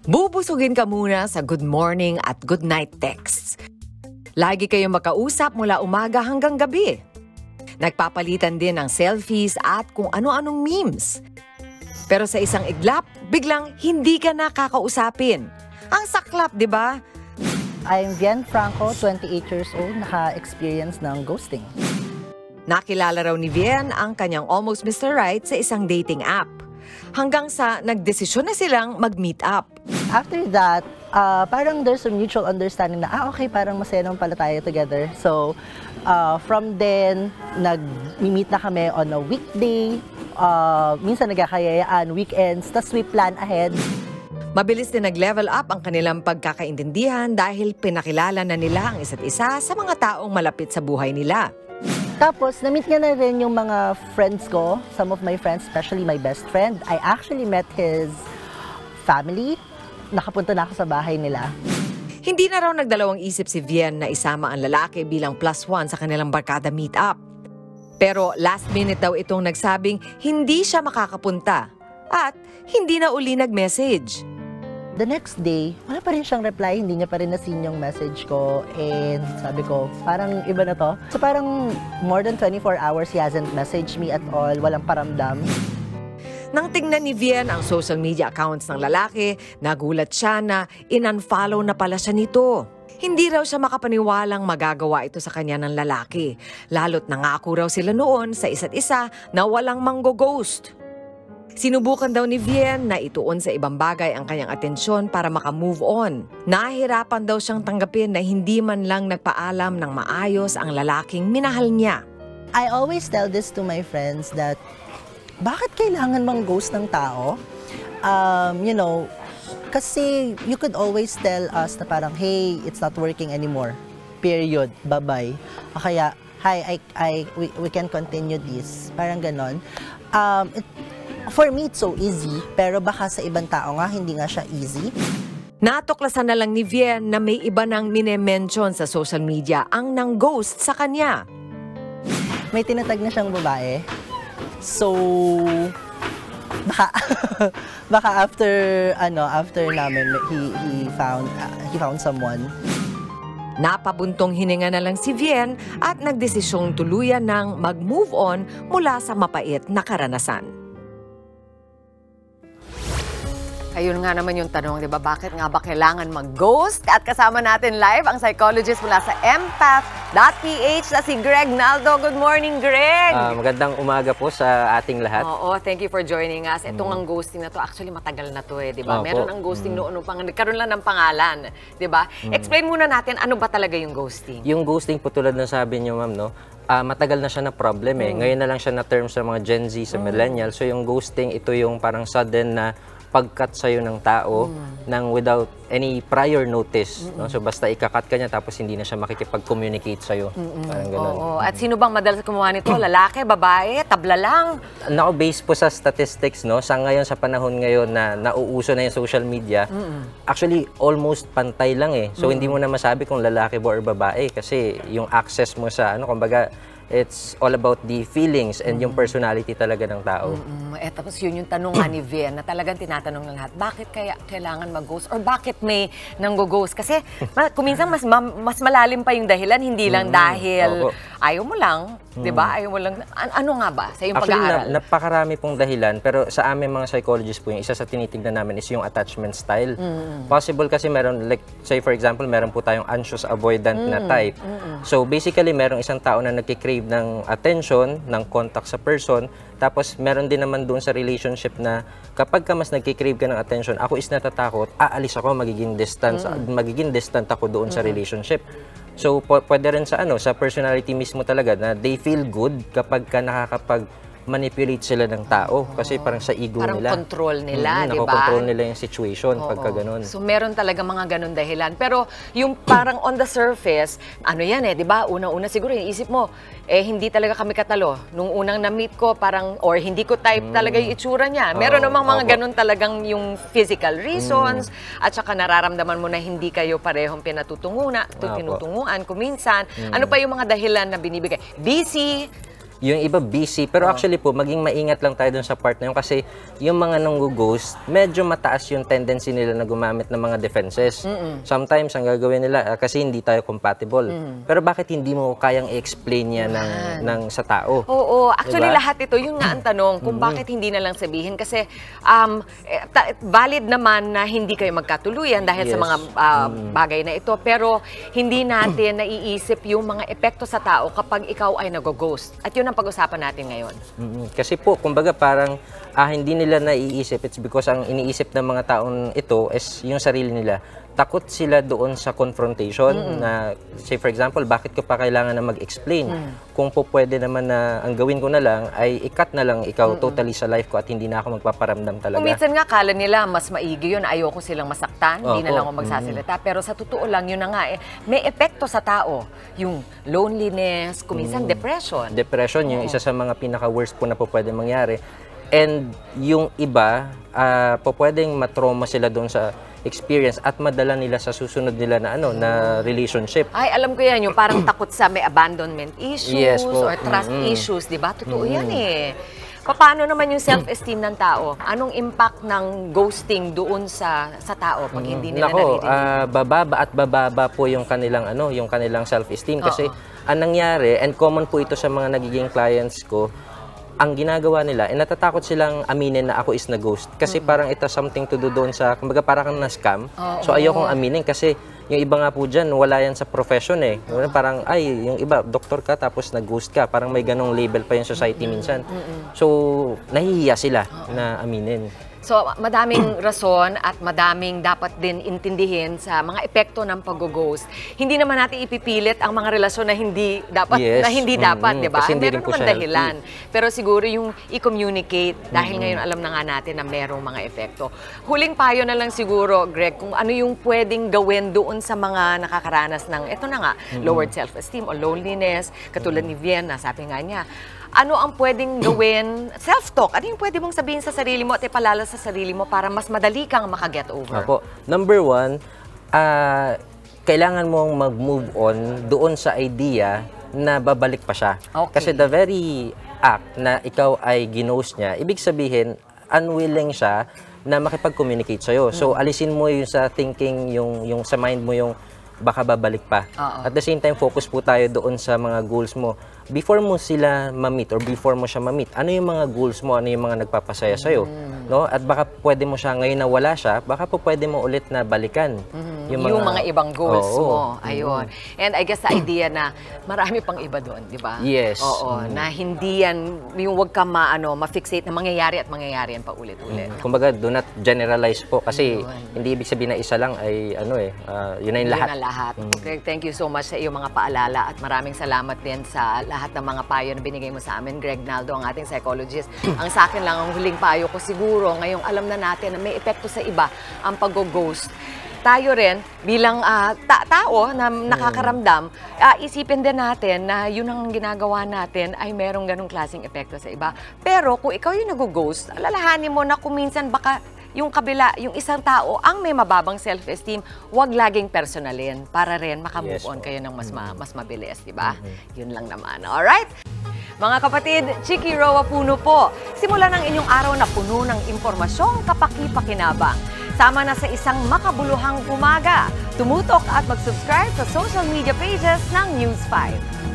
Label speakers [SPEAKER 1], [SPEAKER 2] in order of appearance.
[SPEAKER 1] Bubusugin ka muna sa good morning at good night texts. Lagi kayong makausap mula umaga hanggang gabi. Nagpapalitan din ng selfies at kung ano-anong memes. Pero sa isang iglap, biglang hindi ka nakakausapin. Ang saklap, di ba?
[SPEAKER 2] I'm Vian Franco, 28 years old, naka-experience ng ghosting.
[SPEAKER 1] Nakilala raw ni Vian ang kanyang almost Mr. Right sa isang dating app. Hanggang sa nagdesisyon na silang mag-meet up.
[SPEAKER 2] After that, parang there's a mutual understanding na, okay, parang masaya naman pala tayo together. So, from then, nag-meet na kami on a weekday. Minsan nagkakayayaan, weekends, tas we plan ahead.
[SPEAKER 1] Mabilis din nag-level up ang kanilang pagkakaintindihan dahil pinakilala na nila ang isa't isa sa mga taong malapit sa buhay nila.
[SPEAKER 2] Tapos, na-meet niya na rin yung mga friends ko, some of my friends, especially my best friend. I actually met his family. Nakapunta na ako sa bahay nila.
[SPEAKER 1] Hindi na raw nagdalawang isip si Vian na isama ang lalaki bilang +1 sa kanilang barkada meet-up. Pero last minute daw itong nagsabing hindi siya makakapunta at hindi na uli nag-message.
[SPEAKER 2] The next day, wala pa rin siyang reply, hindi niya pa rin na-seen yung message ko. And sabi ko, parang iba na to. So parang more than 24 hours, he hasn't messaged me at all, walang paramdam.
[SPEAKER 1] Nang tingnan ni Vian ang social media accounts ng lalaki, nagulat siya na in-unfollow na pala siya nito. Hindi raw siya makapaniwalang magagawa ito sa kanya ng lalaki. Lalo't nangako raw sila noon sa isa't isa na walang manggo-ghost. Sinubukan daw ni Vian na ituon sa ibang bagay ang kanyang atensyon para makamove on. Nahihirapan daw siyang tanggapin na hindi man lang nagpaalam ng maayos ang lalaking minahal niya.
[SPEAKER 2] I always tell this to my friends that bakit kailangan mang ghost ng tao? You know, kasi you could always tell us na parang, hey, it's not working anymore. Period. Bye-bye. O kaya, hi, we can continue this. Parang ganon. For me, it's so easy, pero baka sa ibang tao nga, hindi nga siya easy.
[SPEAKER 1] Natuklasan na lang ni Vian na may iba nang mine-mention sa social media ang nang-ghost sa kanya.
[SPEAKER 2] May tinatag na siyang babae. So, baka after namin, he found someone.
[SPEAKER 1] Napabuntong hininga na lang si Vian at nagdesisyong tuluyan ng mag-move on mula sa mapait na karanasan. Ayun nga naman yung tanong, di ba? Bakit nga ba kailangan mag-ghost? At kasama natin live ang psychologist mula sa empath.ph na si Greg Naldo. Good morning, Greg!
[SPEAKER 3] Magandang umaga po sa ating lahat.
[SPEAKER 1] Oo, thank you for joining us. Itong ang ghosting na to, actually matagal na to di ba? Meron ang ghosting noon, nagkaroon lang ng pangalan, di ba? Explain muna natin, ano ba talaga yung ghosting?
[SPEAKER 3] Yung ghosting po tulad ng sabi niyo, ma'am, no? Matagal na siya na problem eh. Ngayon na lang siya na term sa mga Gen Z, sa millennial. So yung ghosting, ito yung parang sudden na pag-cut sa'yo ng tao nang without any prior notice. No? So basta ikakat ka niya tapos hindi na siya makikipag-communicate sa'yo. Parang ganun.
[SPEAKER 1] Oo. At sino bang madalas kumuha nito? Lalaki, babae, tabla lang?
[SPEAKER 3] Based po sa statistics, no? Sa ngayon, sa panahon ngayon na nauuso na yung social media, actually almost pantay lang eh. So hindi mo na masabi kung lalaki ba or babae kasi yung access mo sa kumbaga, it's all about the feelings and yung personality talaga ng tao.
[SPEAKER 1] Tapos yun yung tanong nga ni Vian na talagang tinatanong ng lahat, bakit kaya kailangan mag-ghost? Or bakit may nang-go-ghost? Kasi kuminsan mas malalim pa yung dahilan, hindi lang dahil ayaw mo lang, di ba? Ayaw mo lang. Ano nga ba sa iyong pag-aaral?
[SPEAKER 3] Actually, napakarami pong dahilan, pero sa amin mga psychologists po, yung isa sa tinitignan namin is yung attachment style. Possible kasi meron, like, say for example, meron po tayong anxious avoidant na type. So basically, merong isang tao na nagkikrave ng attention, ng contact sa person, tapos meron din naman doon sa relationship na kapag ka mas nagkikrave ka ng attention, ako is natatakot, aalis ako, magiging distant ako doon sa relationship. So pwede rin sa sa personality mismo talaga na they feel good kapag ka manipulate sila ng tao kasi parang sa ego
[SPEAKER 1] parang
[SPEAKER 3] nila.
[SPEAKER 1] Parang control nila, di ba?
[SPEAKER 3] Nakokontrol nila yung situation pagka ganun.
[SPEAKER 1] So meron talaga mga ganun dahilan. Pero yung parang on the surface, yan di ba? Una-una siguro yung isip mo, hindi talaga kami katalo. Nung unang na-meet ko, parang, or hindi ko type talaga yung itsura niya. Meron namang mga ganun talagang yung physical reasons at saka nararamdaman mo na hindi kayo parehong tinutunguan kuminsan. Ano pa yung mga dahilan na binibigay? Busy,
[SPEAKER 3] Yung iba busy, pero actually po, maging maingat lang tayo dun sa part na yun kasi yung mga nanggo-ghost, medyo mataas yung tendency nila na gumamit ng mga defenses. Sometimes, ang gagawin nila, kasi hindi tayo compatible. Pero bakit hindi mo kayang i-explain yan sa tao?
[SPEAKER 1] Oo, actually
[SPEAKER 3] Diba?
[SPEAKER 1] lahat ito, yun nga ang tanong, kung bakit hindi na lang sabihin. Kasi valid naman na hindi kayo magkatuluyan dahil sa
[SPEAKER 3] Yes.
[SPEAKER 1] mga bagay na ito. Pero hindi natin naiisip yung mga epekto sa tao kapag ikaw ay nag-ghost. At yun ang pag-usapan natin ngayon.
[SPEAKER 3] Kasi po, kumbaga parang hindi nila naiisip. It's because ang iniisip ng mga taong ito is yung sarili nila. Takot sila doon sa confrontation na, say for example, bakit ko pa kailangan na mag-explain? Kung po pwede naman na ang gawin ko na lang ay i-cut na lang ikaw totally sa life ko at hindi na ako magpaparamdam talaga.
[SPEAKER 1] Kung minsan nga, kala nila mas maigi yun, ayoko silang masaktan, hindi na
[SPEAKER 3] Opo.
[SPEAKER 1] lang ako magsasalita. Pero sa totoo lang, yun na nga may epekto sa tao. Yung loneliness, kung minsan depression.
[SPEAKER 3] Depression, yung isa sa mga pinaka-worst po na po pwede mangyari. And yung iba, po pwedeng matrauma sila doon sa experience at madala nila sa susunod nila na na relationship.
[SPEAKER 1] Ay, alam ko yan, yung parang takot sa may abandonment issues
[SPEAKER 3] Yes po.
[SPEAKER 1] or trust issues, di ba? Totoo yan eh. Paano naman yung self-esteem ng tao? Anong impact ng ghosting doon sa tao pag hindi nila
[SPEAKER 3] Nako,
[SPEAKER 1] naririnig?
[SPEAKER 3] bababa at bababa po yung kanilang yung kanilang self-esteem kasi ang nangyari, and common po ito sa mga nagiging clients ko, ang ginagawa nila, natatakot silang aminin na ako is na-ghost. Kasi parang ito something to do doon sa, kumbaga parang kang na-scam. So ayokong aminin kasi yung iba nga po dyan, wala yan sa profession eh. Parang, yung iba, doktor ka tapos nag-ghost ka. Parang may ganong label pa yung society minsan. So, nahihiya sila na aminin.
[SPEAKER 1] So, madaming rason at madaming dapat din intindihin sa mga epekto ng pag-ghost. Hindi naman natin ipipilit ang mga relasyon na hindi dapat,
[SPEAKER 3] Yes.
[SPEAKER 1] Di ba?
[SPEAKER 3] Kasi hindi
[SPEAKER 1] Meron
[SPEAKER 3] rin po
[SPEAKER 1] naman
[SPEAKER 3] siya
[SPEAKER 1] dahilan. Pero siguro yung i-communicate, dahil ngayon alam na nga natin na merong mga epekto. Huling payo na lang siguro, Greg, kung ano yung pwedeng gawin doon sa mga nakakaranas ng, eto na nga, lowered self-esteem o loneliness, katulad ni Vien, sabi nga niya, ano ang pwedeng gawin? Self-talk. Ano yung pwede mong sabihin sa sarili mo at ipalala sa sarili mo para mas madali kang makaget over?
[SPEAKER 3] Ako, number one, kailangan mong mag-move on doon sa idea na babalik pa siya.
[SPEAKER 1] Okay.
[SPEAKER 3] Kasi the very act na ikaw ay ginost niya, ibig sabihin, unwilling siya na makipag-communicate sa'yo. So, alisin mo yung sa thinking, yung sa mind mo yung baka babalik pa. At the same time, focus po tayo doon sa mga goals mo. Before mo sila ma-meet or before mo siya ma-meet, ano yung mga goals mo, ano yung mga nagpapasaya sa'yo? No? At baka pwede mo siya, ngayon na wala siya, baka po pwede mo ulit na balikan.
[SPEAKER 1] Yung mga ibang goals mo.
[SPEAKER 3] Oo.
[SPEAKER 1] Ayun. And I guess the idea na marami pang iba doon, di ba?
[SPEAKER 3] Yes.
[SPEAKER 1] Oo. Na hindi yan, yung wag ka ma-fixate na mangyayari at mangyayari yan pa ulit-ulit.
[SPEAKER 3] Kumbaga, do not generalize po kasi hindi ibig sabihin na isa lang ay yun na yung lahat.
[SPEAKER 1] Yun na lahat. Okay, thank you so much sa iyong mga paalala at maraming salamat din sa lahat ng mga payo na binigay mo sa amin, Greg Naldo, ang ating psychologist. Ang sa akin lang, ang huling payo ko siguro, ngayong alam na natin na may epekto sa iba ang pag-ghost. Tayo rin, bilang tao na nakakaramdam, isipin din natin na yun ang ginagawa natin ay merong ganong klaseng epekto sa iba. Pero kung ikaw yung nag-ghost, alalahanin mo na kung minsan baka yung kabila, yung isang tao ang may mababang self-esteem, wag laging personalin para rin makamove on kayo ng mas mabilis, di ba? Yun lang naman. Alright? Mga kapatid, Chiki Roa Puno po. Simulan ang inyong araw na puno ng impormasyong kapaki-pakinabang. Sama na sa isang makabuluhang umaga. Tumutok at mag-subscribe sa social media pages ng News 5.